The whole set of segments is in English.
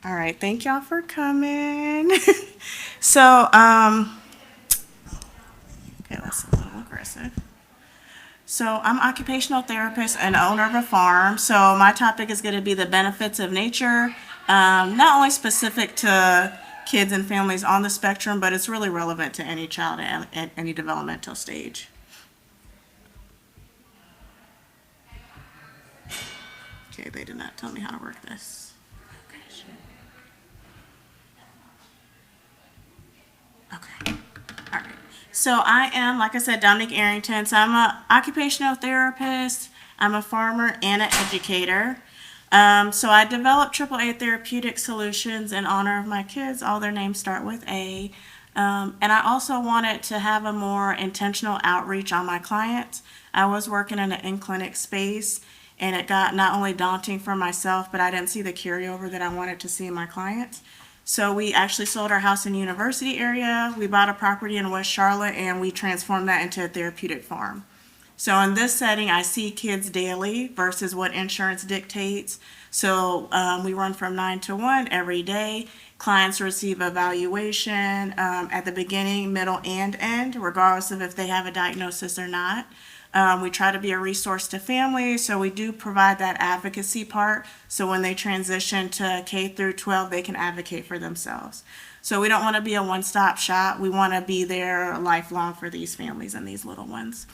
All right, thank y'all for coming. So, okay, that's a little aggressive. So, I'm an occupational therapist and owner of a farm. So, my topic is going to be the benefits of nature, not only specific to kids and families on the spectrum, but it's really relevant to any child at any developmental stage. Okay, they did not tell me how to work this. Okay. All right. So I am, like I said, Dominique Arrington. So I'm a occupational therapist. I'm a farmer and an educator. So I developed AAA therapeutic solutions in honor of my kids. All their names start with A. And I also wanted to have a more intentional outreach on my clients. I was working in an in-clinic space, and it got not only daunting for myself, but I didn't see the carryover that I wanted to see in my clients. So we actually sold our house in the University area. We bought a property in West Charlotte, and we transformed that into a therapeutic farm. So in this setting, I see kids daily versus what insurance dictates. So we run from 9 to 1 every day. Clients receive evaluation at the beginning, middle, and end, regardless of if they have a diagnosis or not. We try to be a resource to families, so we do provide that advocacy part. So when they transition to K through 12, they can advocate for themselves. So we don't want to be a one-stop shop. We want to be there lifelong for these families and these little ones.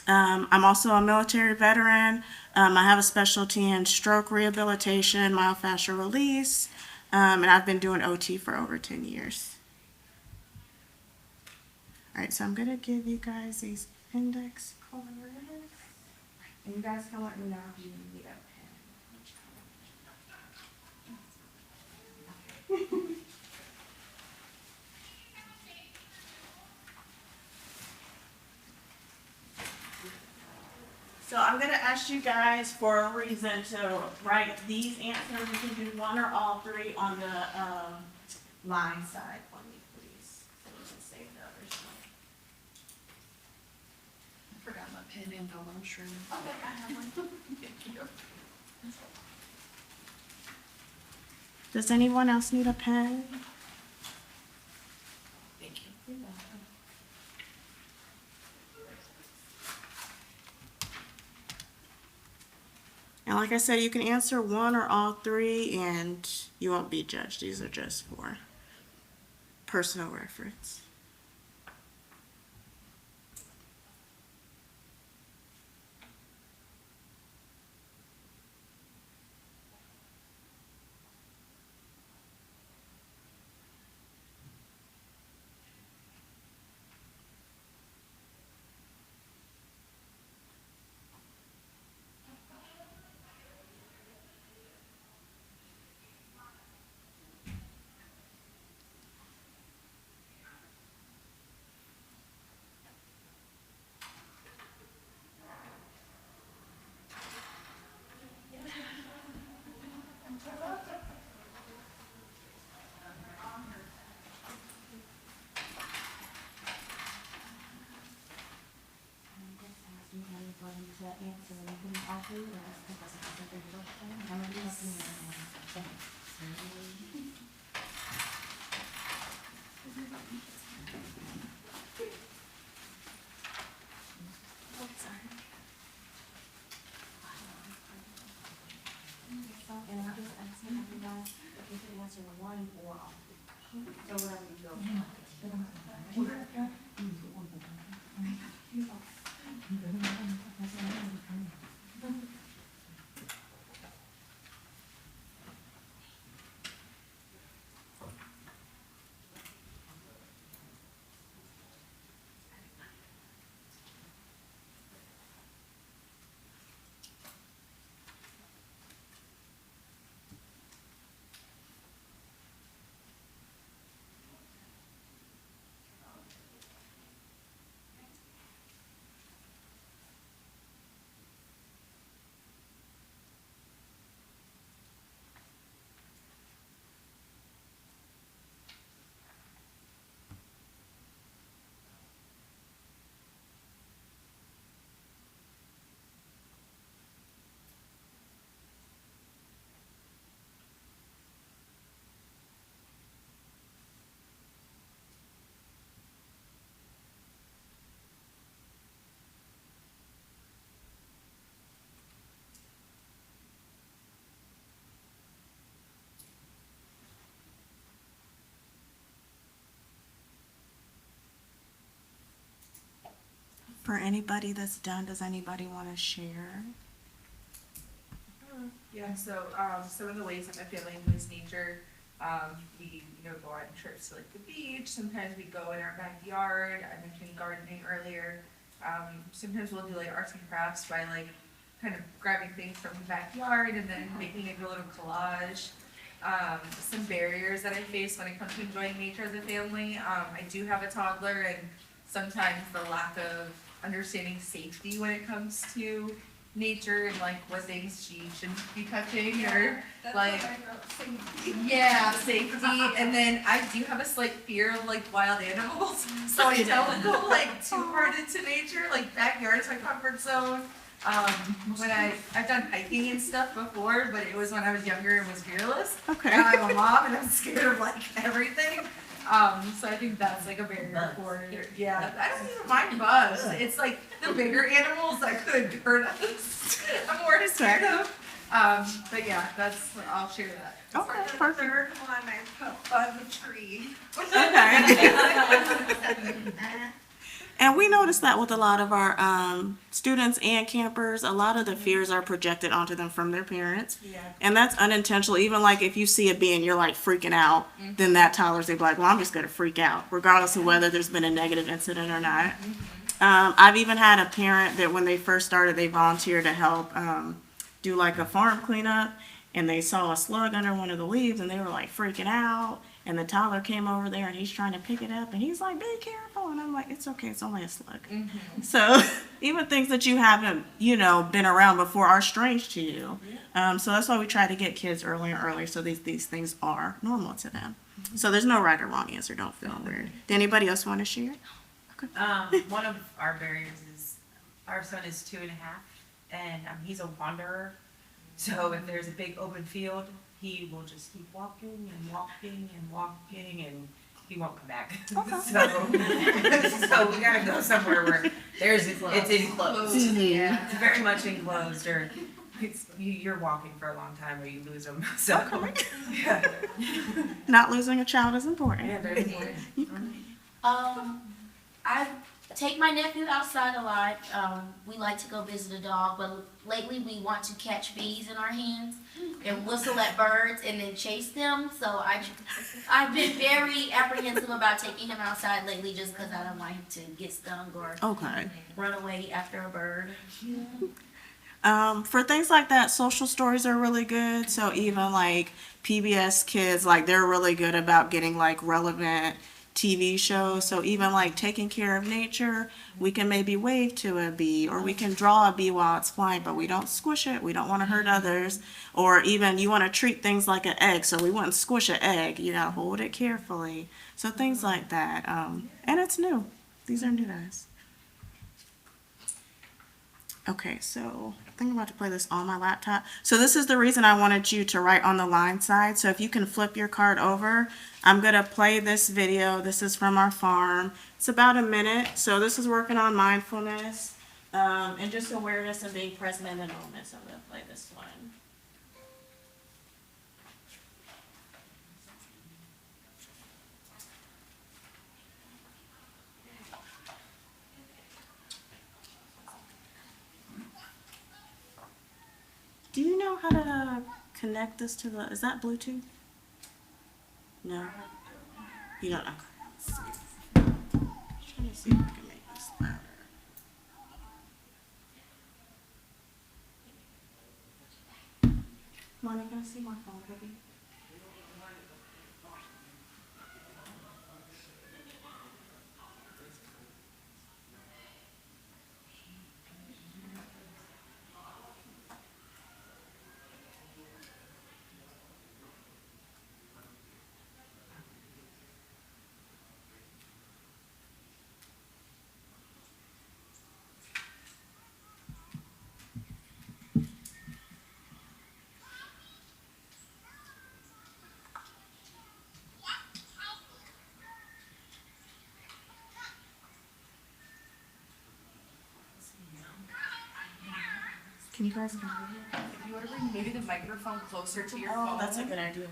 I'm also a military veteran. I have a specialty in stroke rehabilitation, myofascial release, and I've been doing OT for over 10 years. All right, so I'm going to give you guys these index cards, and you guys can let me know if you need a pen. So I'm going to ask you guys for a reason to write these answers. You can do one or all three on the line side for me, please. So we can save the others. I forgot my pen info, I'm sure. Okay, I have one. Thank you. Does anyone else need a pen? Thank you. And like I said, you can answer one or all three, and you won't be judged. These are just for personal reference. And I'm just asking you guys if you can answer one or all. So whatever you go. For anybody that's done, does anybody want to share? Yeah, so some of the ways that my family enjoys nature, we go on trips to like the beach. Sometimes we go in our backyard. I mentioned gardening earlier. Sometimes we'll do like arts and crafts by like kind of grabbing things from the backyard and then making it a little collage. Some barriers that I face when it comes to enjoying nature as a family. I do have a toddler, and sometimes the lack of understanding safety when it comes to nature and like what things she shouldn't be touching or like yeah, safety. And then I do have a slight fear of like wild animals, so I don't go like too hard into nature. Like backyard's my comfort zone. When I've done hiking and stuff before, but it was when I was younger and was fearless. Okay. Now I'm a mom and I'm scared of like everything. So I think that's like a barrier for it. Yeah, I don't even mind bugs. It's like the bigger animals that could hurt us. I'm more scared of. But yeah, I'll share that. Okay, perfect. Third one, I put bug tree. Okay. And we noticed that with a lot of our students and campers, a lot of the fears are projected onto them from their parents. Yeah. And that's unintentional. Even like if you see a bee and you're like freaking out, then that toddler's gonna be like, well, I'm just gonna freak out, regardless of whether there's been a negative incident or not. I've even had a parent that when they first started, they volunteered to help do like a farm cleanup, and they saw a slug under one of the leaves and they were like freaking out. And the toddler came over there and he's trying to pick it up and he's like, be careful. And I'm like, it's okay, it's only a slug. So even things that you haven't, been around before are strange to you. So that's why we try to get kids early and early so these things are normal to them. So there's no right or wrong answer, don't feel weird. Did anybody else want to share? Okay. One of our barriers is our son is 2.5 and he's a wanderer. So if there's a big open field, he will just keep walking and walking and walking, and he won't come back. Okay. So we gotta go somewhere where it's enclosed. Yeah. It's very much enclosed, or you're walking for a long time, or you lose them. So yeah, Not losing a child is important. yeah, very important. I take my nephew outside a lot. We like to go visit a dog, but lately we want to catch bees in our hands and whistle at birds and then chase them. So I've been very apprehensive about taking him outside lately just because I don't want him to get stung or Okay. run away after a bird. For things like that, social stories are really good. So even like PBS Kids, like they're really good about getting like relevant TV shows. So even like taking care of nature, we can maybe wave to a bee or we can draw a bee while it's flying, but we don't squish it. We don't want to hurt others. Or even you want to treat things like an egg, so we wouldn't squish an egg. You gotta hold it carefully. So things like that. And it's new. These are new guys. Okay, so I think I'm about to play this on my laptop. So this is the reason I wanted you to write on the line side. So if you can flip your card over, I'm gonna play this video. This is from our farm. It's about a minute. So this is working on mindfulness and just awareness and being present in the moment. So I'm gonna play this one. Do you know how to connect this to the, is that Bluetooth? No? You don't know? Let's see. I'm trying to see if I can make this louder. Mommy, can I see my phone, baby? Can you guys hear me? If you want to bring maybe the microphone closer to your phone. Oh, that's a good idea.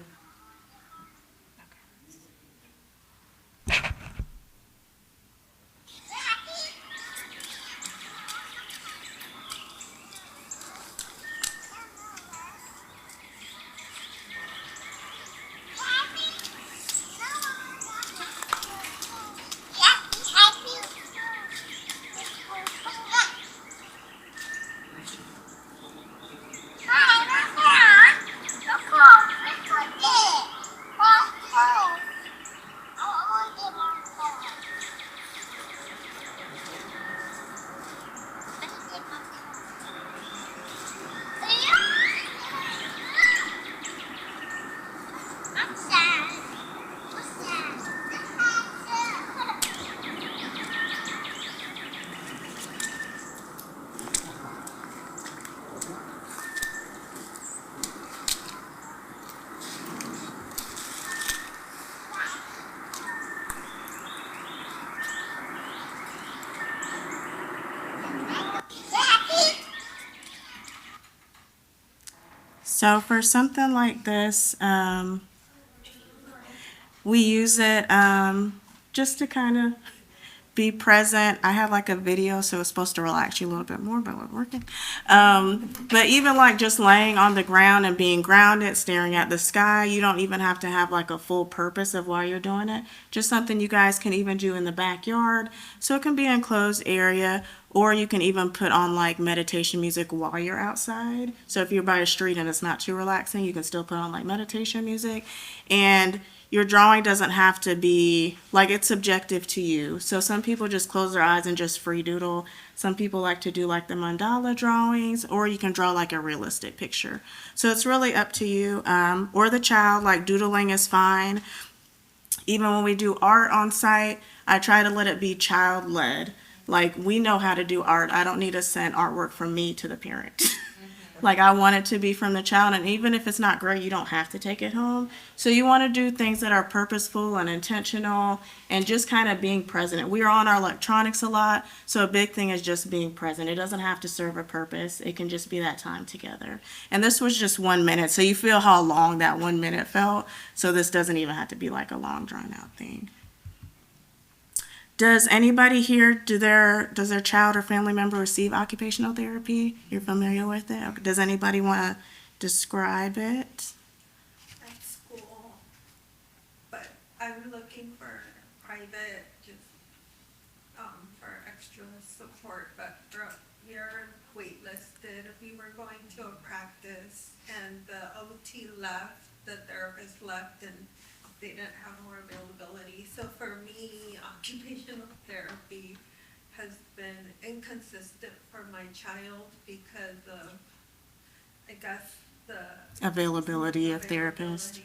So for something like this, we use it just to kind of be present. I have like a video, so it's supposed to relax you a little bit more, but it's working. But even like just laying on the ground and being grounded, staring at the sky, you don't even have to have like a full purpose of why you're doing it. Just something you guys can even do in the backyard. So it can be an enclosed area, or you can even put on like meditation music while you're outside. So if you're by a street and it's not too relaxing, you can still put on like meditation music. And your drawing doesn't have to be, like, it's subjective to you. So some people just close their eyes and just free doodle. Some people like to do like the mandala drawings, or you can draw like a realistic picture. So it's really up to you, or the child. Like doodling is fine. Even when we do art on site, I try to let it be child-led. Like, we know how to do art. I don't need to send artwork from me to the parent. Like, I want it to be from the child, and even if it's not great, you don't have to take it home. So you want to do things that are purposeful and intentional and just kind of being present. We are on our electronics a lot, so a big thing is just being present. It doesn't have to serve a purpose. It can just be that time together. And this was just 1 minute, so you feel how long that 1 minute felt. So this doesn't even have to be like a long, drawn-out thing. Does anybody here, does their child or family member receive occupational therapy? You're familiar with it? Okay. Does anybody want to describe it? At school, but I'm looking for private, just, for extra support, but you're waitlisted. We were going to a practice and the OT left, the therapist left, and they didn't have more availability. So for me, occupational therapy has been inconsistent for my child because of, I guess, the Availability of therapists.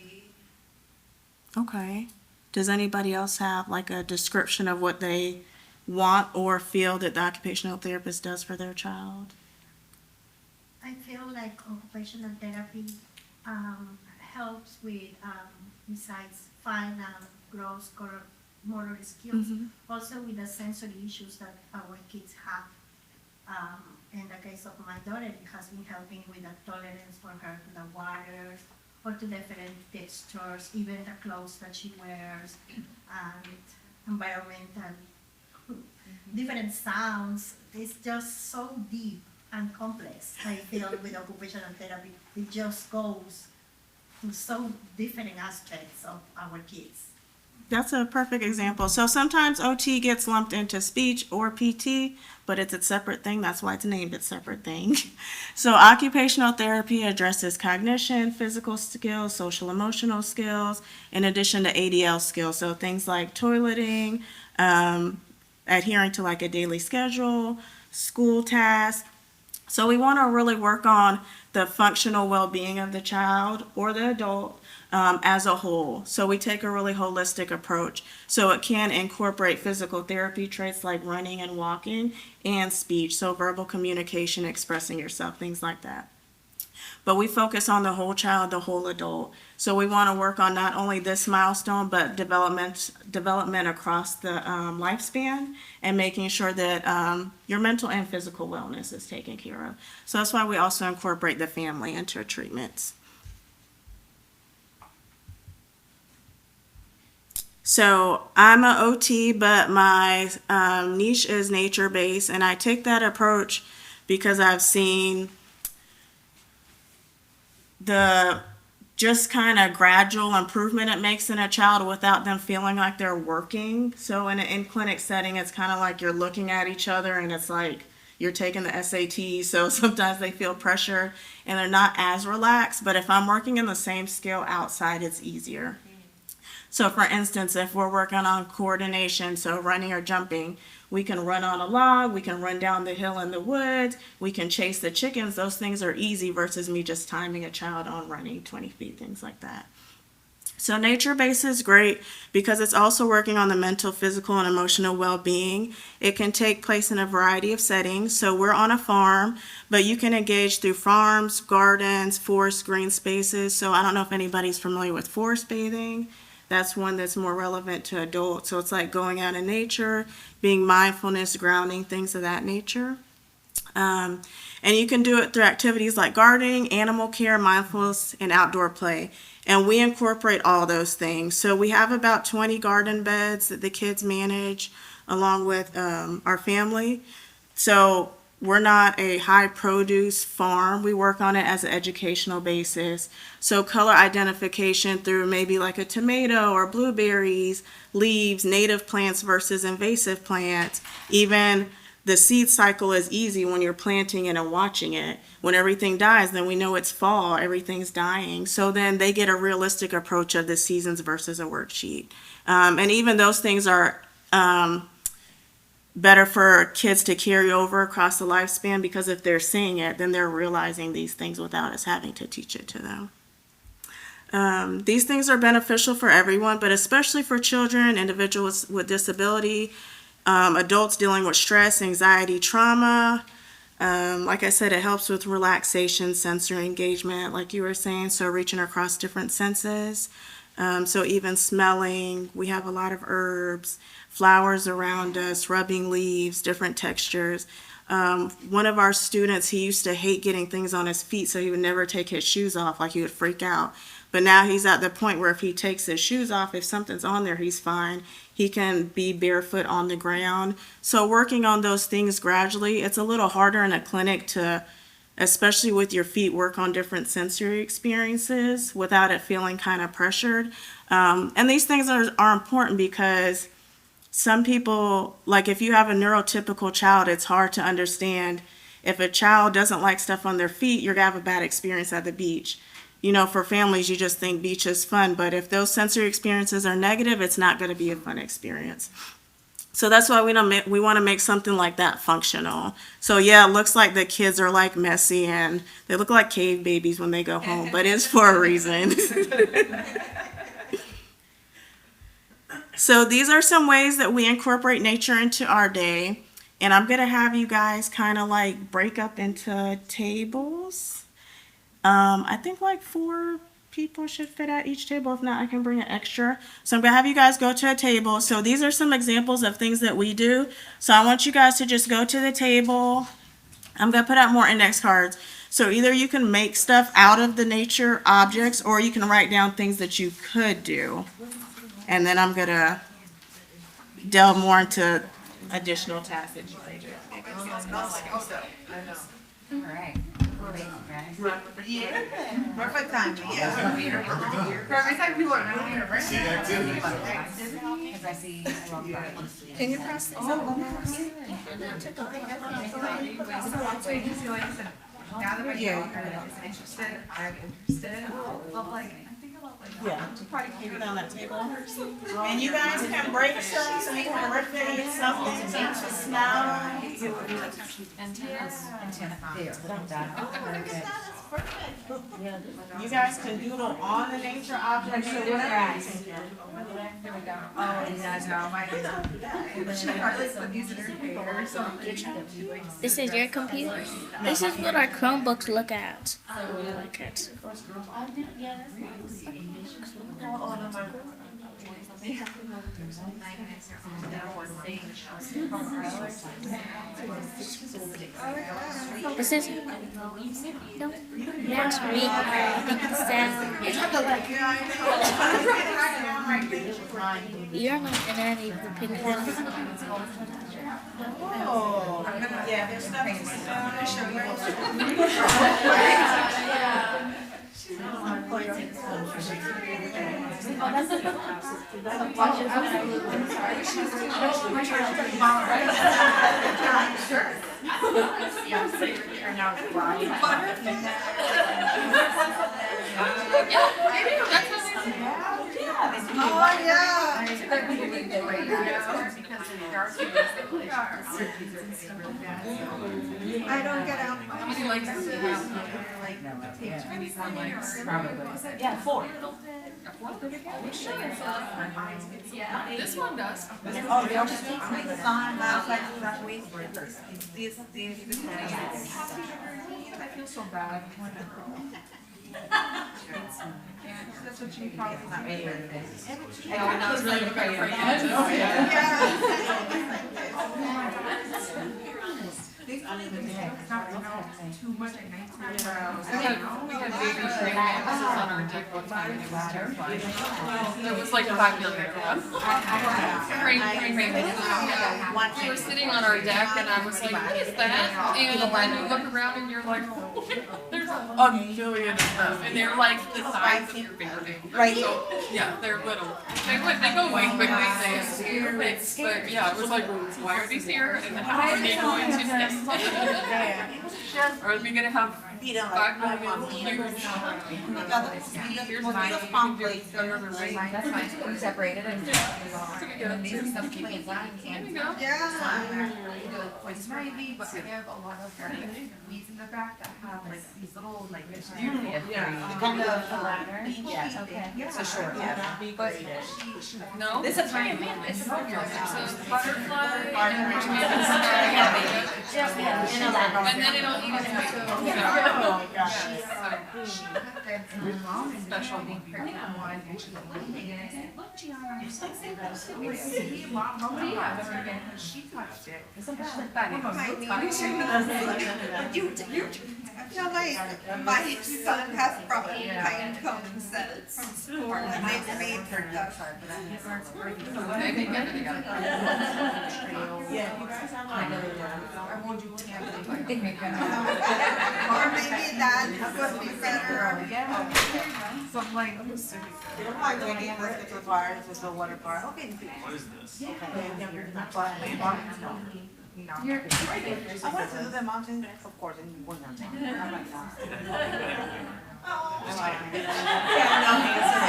Okay. Does anybody else have like a description of what they want or feel that the occupational therapist does for their child? I feel like occupational therapy helps with, besides fine gross motor skills, also with the sensory issues that our kids have. In the case of my daughter, it has been helping with the tolerance for her to the water or to different textures, even the clothes that she wears, and environmental, different sounds. It's just so deep and complex. I feel with occupational therapy, it just goes to so different aspects of our kids. That's a perfect example. So sometimes OT gets lumped into speech or PT, but it's a separate thing. That's why it's named a separate thing. So occupational therapy addresses cognition, physical skills, social emotional skills, in addition to ADL skills. So things like toileting, adhering to like a daily schedule, school tasks. So we want to really work on the functional well-being of the child or the adult as a whole. So we take a really holistic approach. So it can incorporate physical therapy traits like running and walking and speech. So verbal communication, expressing yourself, things like that. But we focus on the whole child, the whole adult. So we want to work on not only this milestone, but development across the lifespan, and making sure that your mental and physical wellness is taken care of. So that's why we also incorporate the family into our treatments. So I'm an OT, but my niche is nature-based, and I take that approach because I've seen the just kind of gradual improvement it makes in a child without them feeling like they're working. So in an in-clinic setting, it's kind of like you're looking at each other and it's like you're taking the SAT. So sometimes they feel pressure and they're not as relaxed. But if I'm working in the same skill outside, it's easier. So for instance, if we're working on coordination, so running or jumping, we can run on a log, we can run down the hill in the woods, we can chase the chickens. Those things are easy versus me just timing a child on running 20 feet, things like that. So nature-based is great because it's also working on the mental, physical, and emotional well-being. It can take place in a variety of settings. So we're on a farm, but you can engage through farms, gardens, forests, green spaces. So I don't know if anybody's familiar with forest bathing. That's one that's more relevant to adults. So it's like going out in nature, being mindfulness, grounding, things of that nature. And you can do it through activities like gardening, animal care, mindfulness, and outdoor play. And we incorporate all those things. So we have about 20 garden beds that the kids manage along with our family. So we're not a high produce farm. We work on it as an educational basis. So color identification through maybe like a tomato or blueberries, leaves, native plants versus invasive plants. Even the seed cycle is easy when you're planting it and watching it. When everything dies, then we know it's fall, everything's dying. So then they get a realistic approach of the seasons versus a worksheet. And even those things are better for kids to carry over across the lifespan, because if they're seeing it, then they're realizing these things without us having to teach it to them. These things are beneficial for everyone, but especially for children, individuals with disability, adults dealing with stress, anxiety, trauma. Like I said, it helps with relaxation, sensory engagement, like you were saying, so reaching across different senses. So even smelling, we have a lot of herbs, flowers around us, rubbing leaves, different textures. One of our students, he used to hate getting things on his feet, so he would never take his shoes off, like he would freak out. But now he's at the point where if he takes his shoes off, if something's on there, he's fine. He can be barefoot on the ground. So working on those things gradually, it's a little harder in a clinic to, especially with your feet, work on different sensory experiences without it feeling kind of pressured. And these things are important because some people, like if you have a neurotypical child, it's hard to understand. If a child doesn't like stuff on their feet, you're going to have a bad experience at the beach. You know, for families, you just think beach is fun, but if those sensory experiences are negative, it's not going to be a fun experience. So that's why we want to make something like that functional. So yeah, it looks like the kids are like messy and they look like cave babies when they go home, but it's for a reason. So these are some ways that we incorporate nature into our day. And I'm going to have you guys kind of like break up into tables. I think like 4 people should fit at each table. If not, I can bring an extra. So I'm going to have you guys go to a table. So these are some examples of things that we do. So I want you guys to just go to the table. I'm going to put out more index cards. So either you can make stuff out of the nature objects, or you can write down things that you could do. And then I'm going to delve more into additional tasks that you can do. All right. Perfect timing, yeah. Perfect time, people are not here, right? As I see, I walk by. Can you press this? Now that my daughter is interested, I'm interested. But like, I think about like, Yeah, probably keep it on that table. And you guys can break stuff so you can rip it, something to smell. You guys can doodle on the nature objects or whatever you think. there we go. Oh, yeah, no, my, she probably put these in her hair, so. This is your computer? This is what our Chromebooks look at. Look at. This is no, that's me. Make the sound. You're not in any of the pink ones. Oh, yeah, there's stuff I don't get out. Yeah, 4. This one does. Oh, they also I feel so bad. That's what you probably not me. I know it's really good for you. Too much at nighttime. We had baby crane mattresses on our deck one time and it was terrifying. There was like 5 million of them. Crane mattresses. We were sitting on our deck and I was like, what is that? And then you look around and you're like, there's a million of them. And they're like the size of your fingernail. Right. So, yeah, they're little. They go away quickly, but yeah, it was like, why are these here? And then how are they going to nest? Or are we gonna have 5 million huge? Here's mine, you can do another ring. That's fine, we separated and these are some people flying There we and. go. Yeah. It's maybe, but I have a lot of weeds in the back that have like these little like. Kind of a ladder. Yes, okay. So short, yeah. But No? this is my man, this is my There's a butterfly, and there's and then it'll eat its Oh, gosh. And my mom is special being pregnant one and she's like, "Look, and I said, look, Gianna, you're so see, mom, nobody else, and she touched it. She's like, that is I feel like my son has brought pine cones that from school and they've made for ducks. They make everything out of it. Yeah, you guys have like I won't do anything. Or maybe that would be better. So I'm like, You know how when it was the bar, it was the water bar, okay. What is this? no. I went to the mountain, of course, in one mountain. I'm like, no. I'm like, yeah, no answer.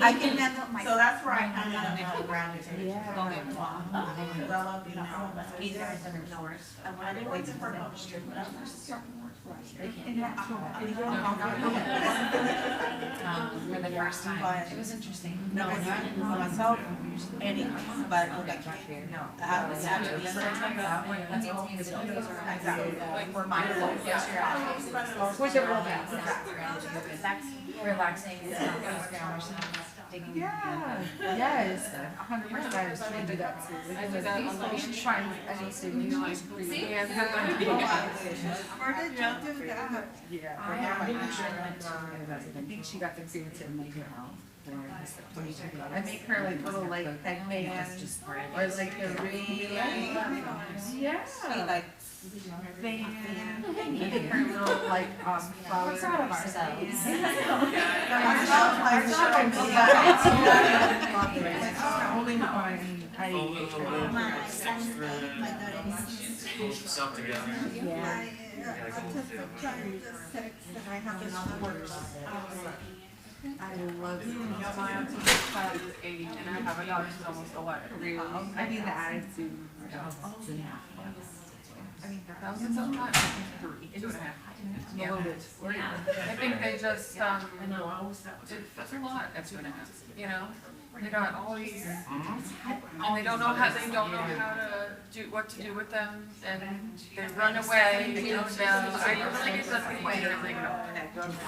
I can never, my. So that's right, I'm gonna around it. I didn't wait for motion, but I'm just For the first time, it was interesting. No, not for myself, any, but okay, no, I have to be. That's all we do. Like, We're mindful. Which are real bad. Relaxing, it's not Yeah, yes, 100%, I was trying to do that too. I do that on the beach. Trying, I need to do like breathe. Yeah, Where did you do that? Yeah. I think she got the experience in like her house. I make her like little like headbands or like the ring. Yeah. Like, Fan. Make her little like flowers. We're proud of ourselves. Only on Hold yourself together. Yeah. I'm trying to sex and I have enough words. I love it. my child is 8 and I have a daughter who's almost 11. I mean the attitude. I mean, they're thousands of times. 3, 2.5. A little bit. I think they just, that's a lot at 2.5, you know? They got all these, and they don't know how to do, what to do with them, and they run away, they don't know. I really guess that's the point of everything.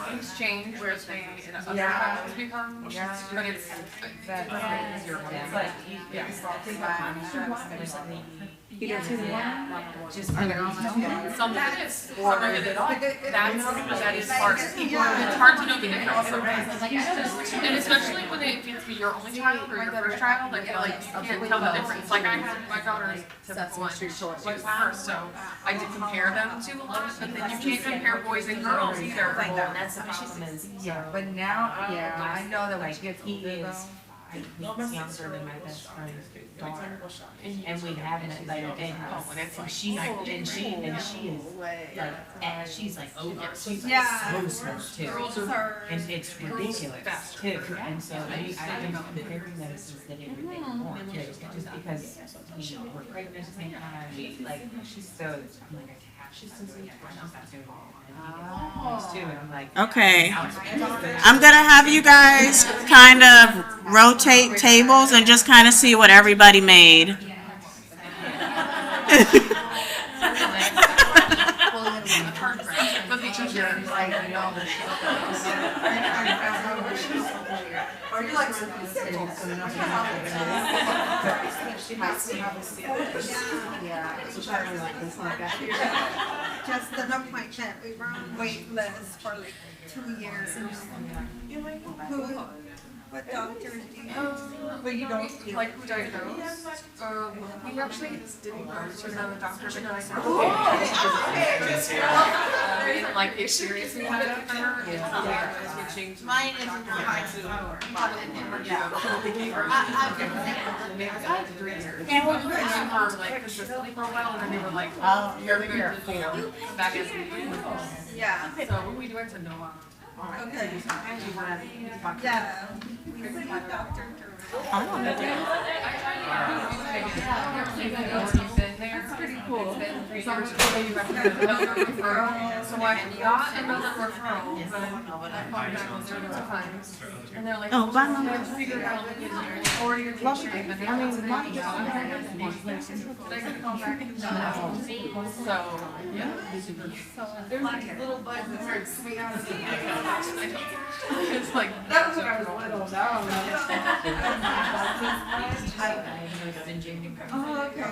Things change where they, in other houses become, but it's, Just some of it is, some of it is, that is hard. It's hard to know the difference sometimes. And especially when if it's your only child or your first child, I feel like you can't tell the difference. Like I had my daughter's typical one, she was first, so I did compare them to a lot, but then you can't compare boys and girls either. That's the problem is, But now, I know that when she gets he older though. is, he's younger than my best friend's daughter. And we haven't, like, and she is, like, and she's like, oh, she's like so smart too. Girls are. And it's ridiculous too, and so I've been comparing them since they didn't really want to, just because, you know, we're pregnant at the same time, like, so, I'm like, I have, she's so sweet, she's not doing all. Too, and I'm like. Okay. I'm gonna have you guys kind of rotate tables and just kind of see what everybody made. But the teacher, and like, you know. Or you like something simple. She has to have a simple. Yeah. So she really like this like that. Just an appointment, we were on wait list for like 2 years and what doctors do you use? But you don't, like, who diagnosed? We actually didn't go to another doctor because we didn't like the experience we had after her. Because we changed. Mine is in the high school. And we were her like consistently for a while, and then they were like, "You're here, come back as needed." Yeah, So when we went to Noah, okay. Yeah, we see what doctor I don't know. It's been there. It's pretty cool. It's been 3 years. So I got another referral, but I contacted them several times, and they're like, Oh, bye, Mama. "We figured out like or your treatment." I mean, did I get a call back? No. So yeah. So there's like little bugs that start coming out of the It's like That was when I was little, now I'm like. Oh, okay.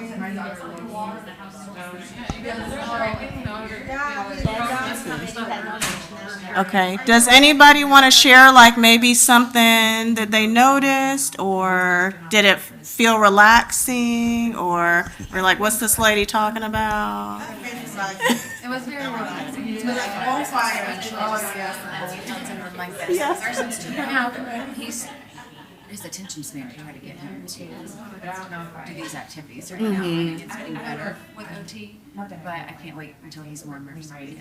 Okay, does anybody want to share like maybe something that they noticed, or did it feel relaxing, or like, what's this lady talking about? It was very relaxing. It's been like all fire and something like this. Yes. Our son's 2.5. His attention span, try to get him to do these activities. Right now, I think it's getting better with OT, but I can't wait until he's more immersed. So it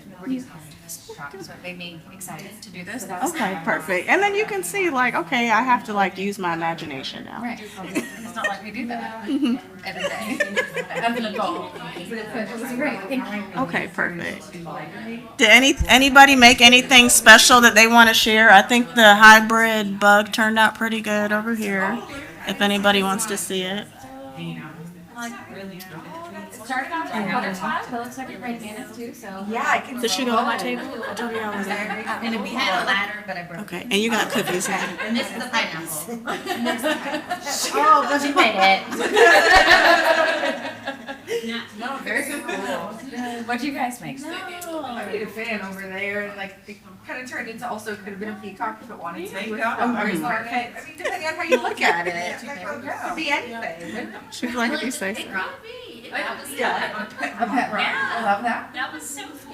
made me excited to do this. Okay, perfect. And then you can see like, okay, I have to like use my imagination now. Right. It's not like we do that every day as an adult. It was great. Thank you. Okay, perfect. Did anybody make anything special that they want to share? I think the hybrid bug turned out pretty good over here, if anybody wants to see it. Started off like butterflies, but it looks like you're writing in it too, so. Yeah, I can. Does she go on my table? I told you I was there. And we had a ladder, but I broke it. Okay, and you got cookies. And this is the pineapple. Oh, but you made it. No, very cool. What'd you guys make? I made a fan over there, and like it kind of turned into also could have been a peacock if it wanted to. Or something. I mean, depending on how you look at it, it could be anything. She's like, if you say so. Yeah. A pet rock. I love that. That was so cool.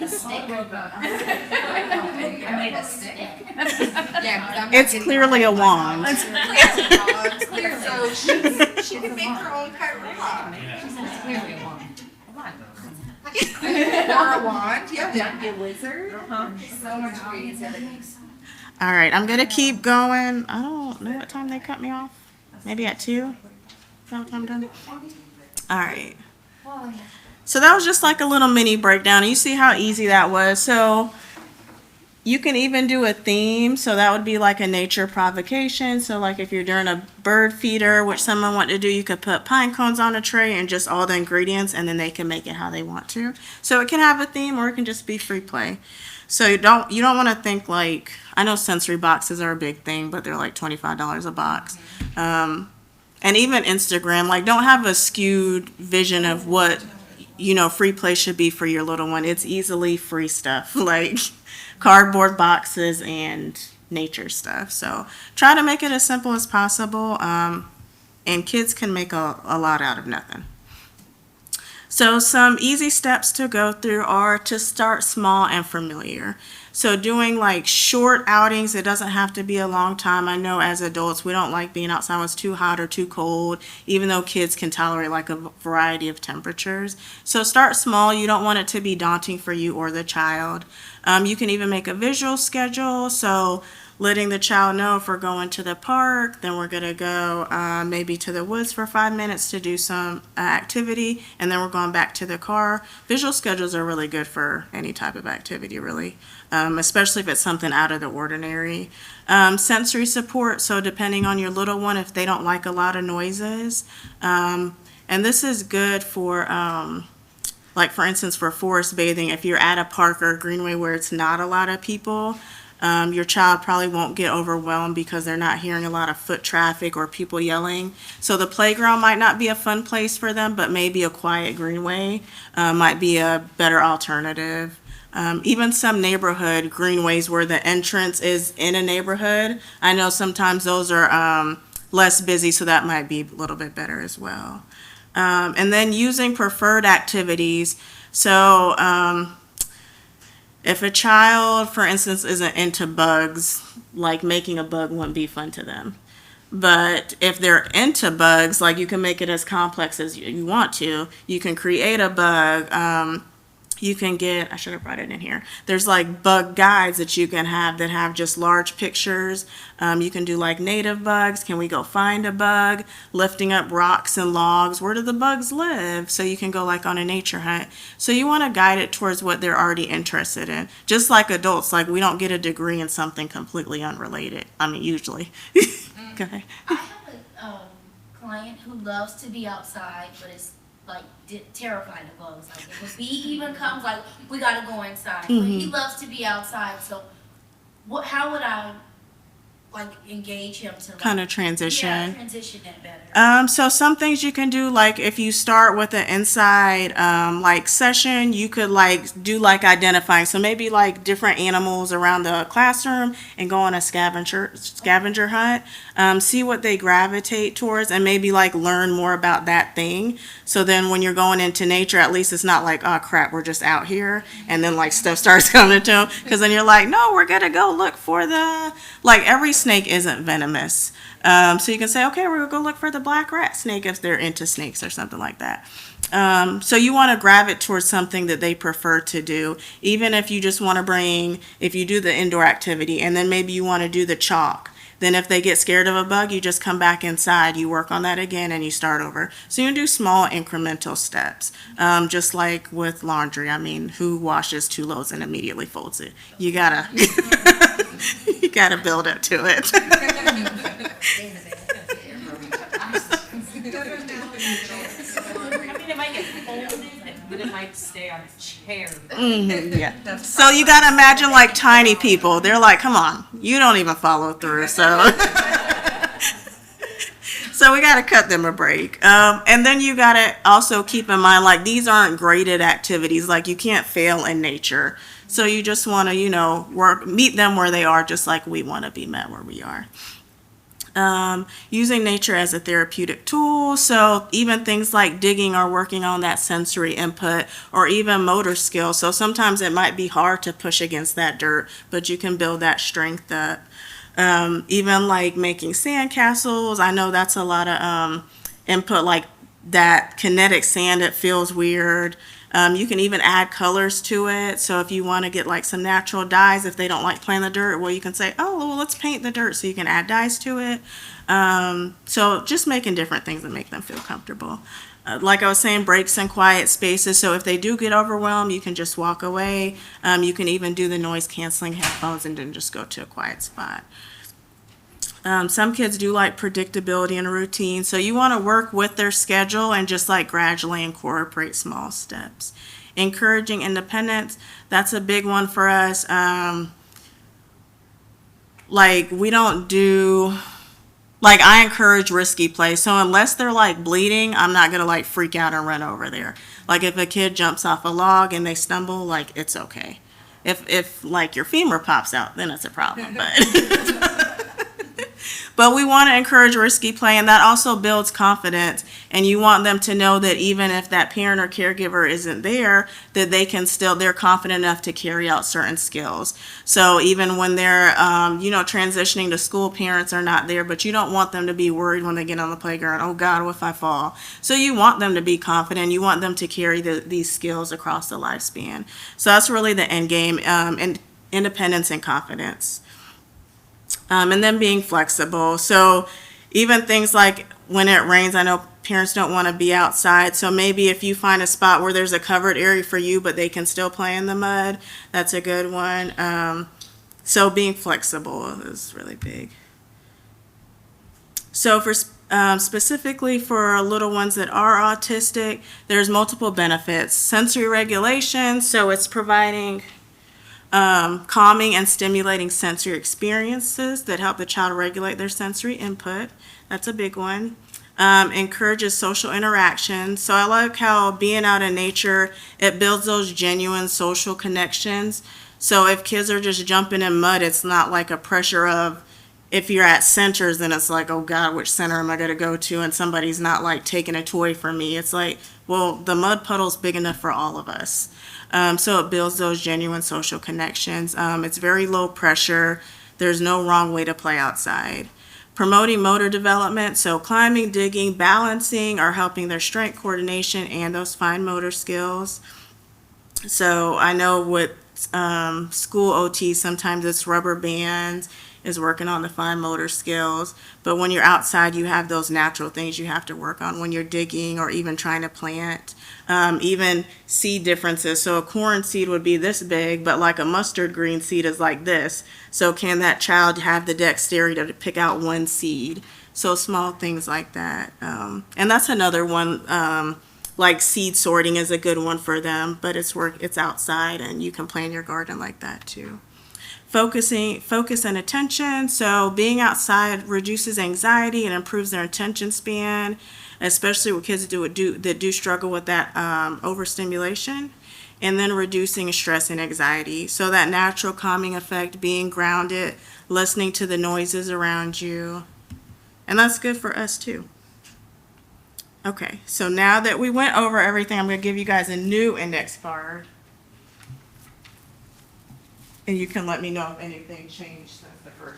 I made a stick. Yeah. It's clearly a wand. So she can make her own pet rock. It's clearly a wand. Or a wand. Yeah. That'd be a lizard. So much creativity. All right, I'm gonna keep going. I don't know what time they cut me off. Maybe at 2? Is that what I'm done? All right. So that was just like a little mini breakdown. You see how easy that was. So you can even do a theme. So that would be like a nature provocation. So like if you're doing a bird feeder, which someone wanted to do, you could put pine cones on a tray and just all the ingredients, and then they can make it how they want to. So it can have a theme, or it can just be free play. So you don't want to think like, I know sensory boxes are a big thing, but they're like $25 a box. And even Instagram, like, don't have a skewed vision of what, free play should be for your little one. It's easily free stuff, like cardboard boxes and nature stuff. So try to make it as simple as possible, and kids can make a lot out of nothing. So some easy steps to go through are to start small and familiar. So doing like short outings, it doesn't have to be a long time. I know as adults, we don't like being outside when it's too hot or too cold, even though kids can tolerate like a variety of temperatures. So start small. You don't want it to be daunting for you or the child. You can even make a visual schedule. So letting the child know if we're going to the park, then we're going to go maybe to the woods for 5 minutes to do some activity, and then we're going back to the car. Visual schedules are really good for any type of activity, really, especially if it's something out of the ordinary. Sensory support, so depending on your little one, if they don't like a lot of noises. And this is good for like for instance, for forest bathing, if you're at a park or a greenway where it's not a lot of people, your child probably won't get overwhelmed because they're not hearing a lot of foot traffic or people yelling. So the playground might not be a fun place for them, but maybe a quiet greenway might be a better alternative. Even some neighborhood greenways where the entrance is in a neighborhood, I know sometimes those are less busy, so that might be a little bit better as well. And then using preferred activities. So if a child, for instance, isn't into bugs, like making a bug wouldn't be fun to them. But if they're into bugs, like you can make it as complex as you want to. You can create a bug. You can get, I should have brought it in here. There's like bug guides that you can have that have just large pictures. You can do like native bugs. Can we go find a bug? Lifting up rocks and logs. Where do the bugs live? So you can go like on a nature hunt. So you want to guide it towards what they're already interested in. Just like adults, like we don't get a degree in something completely unrelated. I mean, usually. Okay. I have a client who loves to be outside, but is like terrified of bugs. Like if a bee even comes, like we gotta go inside. But he loves to be outside. So, how would I like engage him to like, Kind of transition. Yeah, transition that better. So some things you can do, like if you start with an inside like session, you could like do like identifying. So maybe like different animals around the classroom and go on a scavenger hunt. See what they gravitate towards and maybe like learn more about that thing. So then when you're going into nature, at least it's not like, oh crap, we're just out here and then like stuff starts coming to them. Because then you're like, no, we're gonna go look for the, like every snake isn't venomous. So you can say, okay, we're gonna go look for the black rat snake if they're into snakes or something like that. So you want to gravitate towards something that they prefer to do, even if you just want to bring, if you do the indoor activity and then maybe you want to do the chalk. Then if they get scared of a bug, you just come back inside, you work on that again, and you start over. So you can do small incremental steps, just like with laundry. I mean, who washes 2 loads and immediately folds it? You gotta, you gotta build up to it. I mean, it might get folded, but it might stay on a chair. Yeah. So you gotta imagine like tiny people. They're like, come on, you don't even follow through. So, so we gotta cut them a break. And then you gotta also keep in mind, like these aren't graded activities. Like you can't fail in nature. So you just want to, meet them where they are, just like we want to be met where we are. Using nature as a therapeutic tool. So even things like digging or working on that sensory input or even motor skills. So sometimes it might be hard to push against that dirt, but you can build that strength up. Even like making sandcastles. I know that's a lot of input, like that kinetic sand, it feels weird. You can even add colors to it. So if you want to get like some natural dyes, if they don't like playing the dirt, well, you can say, oh, well, let's paint the dirt. So you can add dyes to it. So just making different things that make them feel comfortable. Like I was saying, breaks in quiet spaces. So if they do get overwhelmed, you can just walk away. You can even do the noise canceling headphones and then just go to a quiet spot. Some kids do like predictability and routine, so you want to work with their schedule and just like gradually incorporate small steps. Encouraging independence, that's a big one for us. Like we don't do, like I encourage risky play, so unless they're like bleeding, I'm not gonna like freak out and run over there. Like if a kid jumps off a log and they stumble, like it's okay. If like your femur pops out, then it's a problem, but we want to encourage risky play, and that also builds confidence. And you want them to know that even if that parent or caregiver isn't there, that they're confident enough to carry out certain skills. So even when they're, transitioning to school, parents are not there, but you don't want them to be worried when they get on the playground. Oh God, what if I fall? So you want them to be confident. You want them to carry these skills across the lifespan. So that's really the end game, and independence and confidence. And then being flexible. So even things like when it rains, I know parents don't want to be outside. So maybe if you find a spot where there's a covered area for you, but they can still play in the mud, that's a good one. So being flexible is really big. So for Specifically for little ones that are autistic, there's multiple benefits. Sensory regulation, so it's providing calming and stimulating sensory experiences that help the child regulate their sensory input. That's a big one. Encourages social interaction. So I like how being out in nature, it builds those genuine social connections. So if kids are just jumping in mud, it's not like a pressure of, if you're at centers, then it's like, oh God, which center am I going to go to? And somebody's not like taking a toy from me. It's like, well, the mud puddle's big enough for all of us. So it builds those genuine social connections. It's very low pressure. There's no wrong way to play outside. Promoting motor development, so climbing, digging, balancing are helping their strength coordination and those fine motor skills. So I know with school OT, sometimes it's rubber bands, is working on the fine motor skills. But when you're outside, you have those natural things you have to work on when you're digging or even trying to plant. Even seed differences. So a corn seed would be this big, but like a mustard green seed is like this. So can that child have the dexterity to pick out one seed? So small things like that. And that's another one. Like seed sorting is a good one for them, but it's outside and you can plan your garden like that too. Focus and attention. So being outside reduces anxiety and improves their attention span, especially with kids that do struggle with that overstimulation. And then reducing stress and anxiety. So that natural calming effect, being grounded, listening to the noises around you. And that's good for us too. Okay, so now that we went over everything, I'm going to give you guys a new index card. And you can let me know if anything changed since the first one.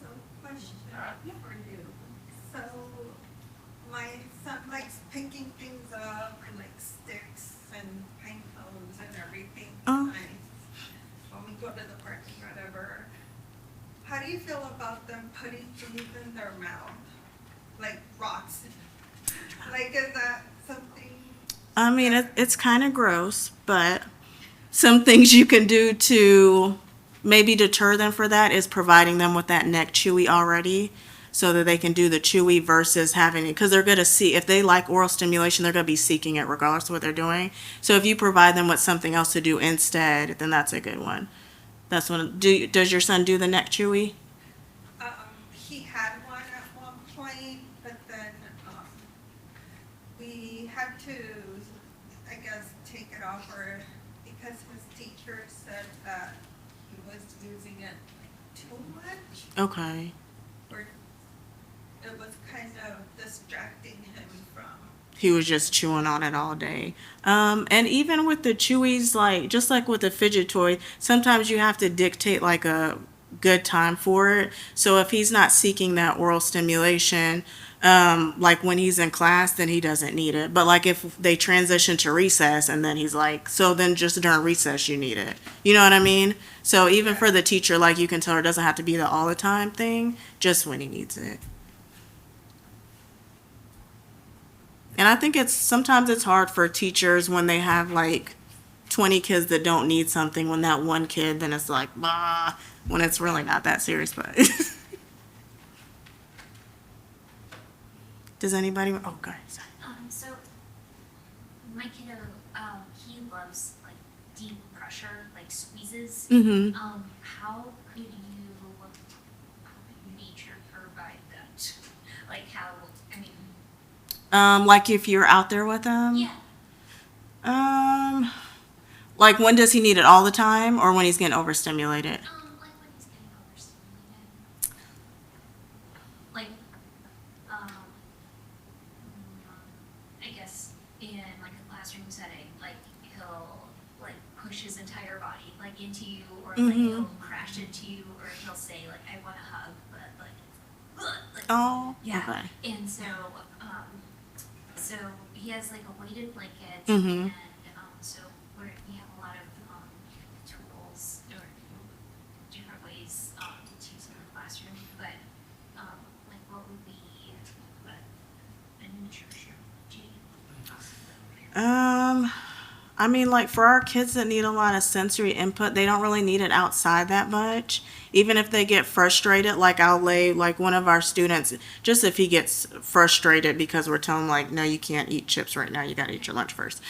So, question for you. So, my son likes picking things up and like sticks and pine cones and everything. Oh. Nice. When we go to the park and whatever. How do you feel about them putting things in their mouth? Like rocks? Like, is that something? I mean, it's kind of gross, but some things you can do to maybe deter them for that is providing them with that neck chewy already so that they can do the chewy versus having it, because they're going to see, if they like oral stimulation, they're going to be seeking it regardless of what they're doing. So if you provide them with something else to do instead, then that's a good one. That's one. Does your son do the neck chewy? He had one at one point, but then, we had to, I guess, take it off or, because his teacher said that he was using it too much, Okay. or it was kind of distracting him from. He was just chewing on it all day. And even with the chewies, like just like with the fidget toy, sometimes you have to dictate like a good time for it. So if he's not seeking that oral stimulation, like when he's in class, then he doesn't need it. But like if they transition to recess and then he's like, so then just during recess you need it. You know what I mean? So even for the teacher, like you can tell her, it doesn't have to be the all the time thing, just when he needs it. And I think sometimes it's hard for teachers when they have like 20 kids that don't need something, when that one kid, then it's like, bah, when it's really not that serious, but. Does anybody, oh, go ahead, sorry. So my kiddo, he loves like deep pressure, like squeezes. Mm-hmm. How could you nature provide that? Like how, I mean. Like if you're out there with them? Yeah. Like, when does he need it? All the time, or when he's getting overstimulated? Like when he's getting overstimulated. Like, I guess in like a classroom setting, like he'll like push his entire body like into you, or like he'll crash into you, or he'll say like I want a hug, but like Oh, yeah. okay. And so so he has like a weighted blanket, Mhm. and so we have a lot of tools or different ways to use in the classroom, but like what would be an intrusion? I mean, like for our kids that need a lot of sensory input, they don't really need it outside that much. Even if they get frustrated, like I'll lay like one of our students, just if he gets frustrated because we're telling him like, no, you can't eat chips right now, you gotta eat your lunch first.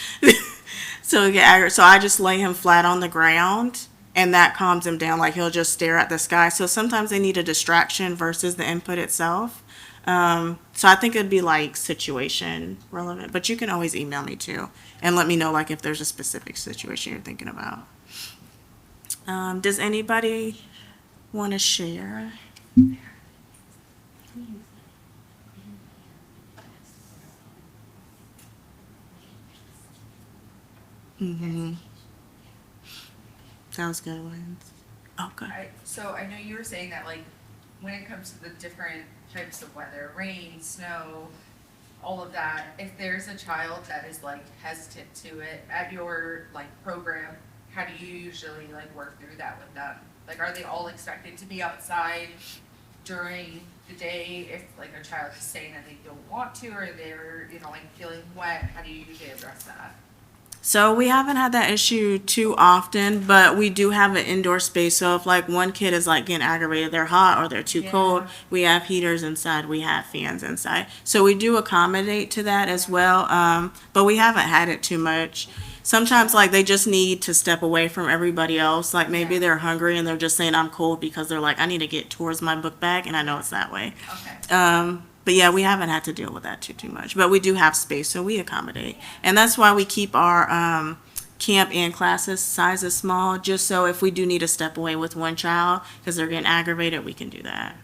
So I just lay him flat on the ground, and that calms him down. Like he'll just stare at the sky. So sometimes they need a distraction versus the input itself. So I think it'd be like situation relevant, but you can always email me too and let me know like if there's a specific situation you're thinking about. Does anybody want to share? Mm-hmm. Sounds good, Lance. Oh, good. So I know you were saying that like when it comes to the different types of weather, rain, snow, all of that, if there's a child that is like hesitant to it at your like program, how do you usually like work through that with them? Like, are they all expected to be outside during the day if like a child is saying that they don't want to, or they're, you know, like feeling wet? How do you usually address that? So we haven't had that issue too often, but we do have an indoor space. So if like one kid is like getting aggravated, they're hot or they're too cold, we have heaters inside, we have fans inside. So we do accommodate to that as well. But we haven't had it too much. Sometimes like they just need to step away from everybody else. Like maybe they're hungry and they're just saying I'm cold because they're like, I need to get towards my book bag, and I know it's that way. Okay. But yeah, we haven't had to deal with that too much. But we do have space, so we accommodate. And that's why we keep our camp and classes sizes small, just so if we do need to step away with one child because they're getting aggravated, we can do that.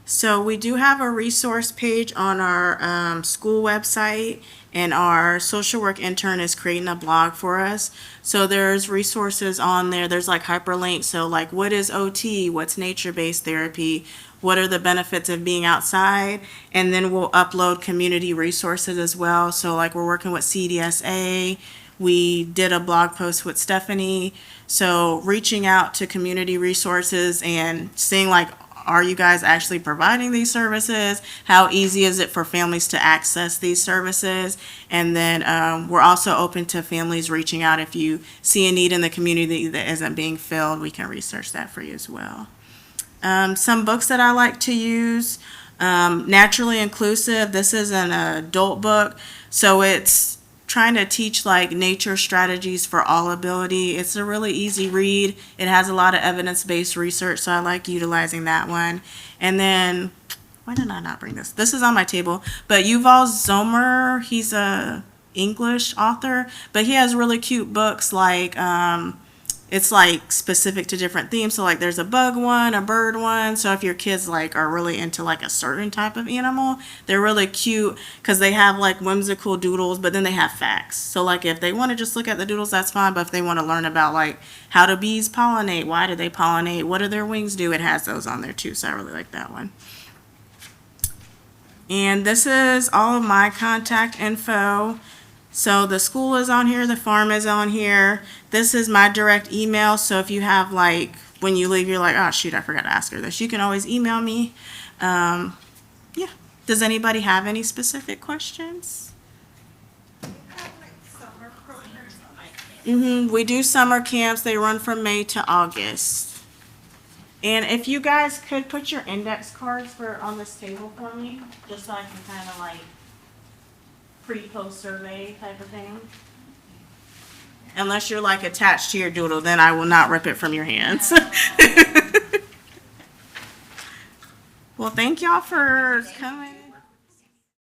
So we do have a resource page on our school website, and our social work intern is creating a blog for us. So there's resources on there. There's like hyperlinks. So like, what is OT? What's nature-based therapy? What are the benefits of being outside? And then we'll upload community resources as well. So like we're working with CDSA. We did a blog post with Stephanie. So reaching out to community resources and seeing like, are you guys actually providing these services? How easy is it for families to access these services? And then we're also open to families reaching out. If you see a need in the community that isn't being filled, we can research that for you as well. Some books that I like to use, Naturally Inclusive. This is an adult book, so it's trying to teach like nature strategies for all ability. It's a really easy read. It has a lot of evidence-based research, so I like utilizing that one. And then, why did I not bring this? This is on my table, but Yuval Zomer, he's a English author, but he has really cute books like, it's like specific to different themes. So like there's a bug one, a bird one. So if your kids like are really into like a certain type of animal, they're really cute because they have like whimsical doodles, but then they have facts. So like if they want to just look at the doodles, that's fine. But if they want to learn about like how do bees pollinate, why do they pollinate, what do their wings do, it has those on there too. So I really like that one. And this is all of my contact info. So the school is on here, the farm is on here. This is my direct email. So if you have like, when you leave, you're like, oh shoot, I forgot to ask her this. You can always email me. Yeah. Does anybody have any specific questions? We do summer camps. They run from May to August. And if you guys could put your index cards on this table for me, just so I can kind of like pre-post survey type of thing. Unless you're like attached to your doodle, then I will not rip it from your hands. Well, thank y'all for coming.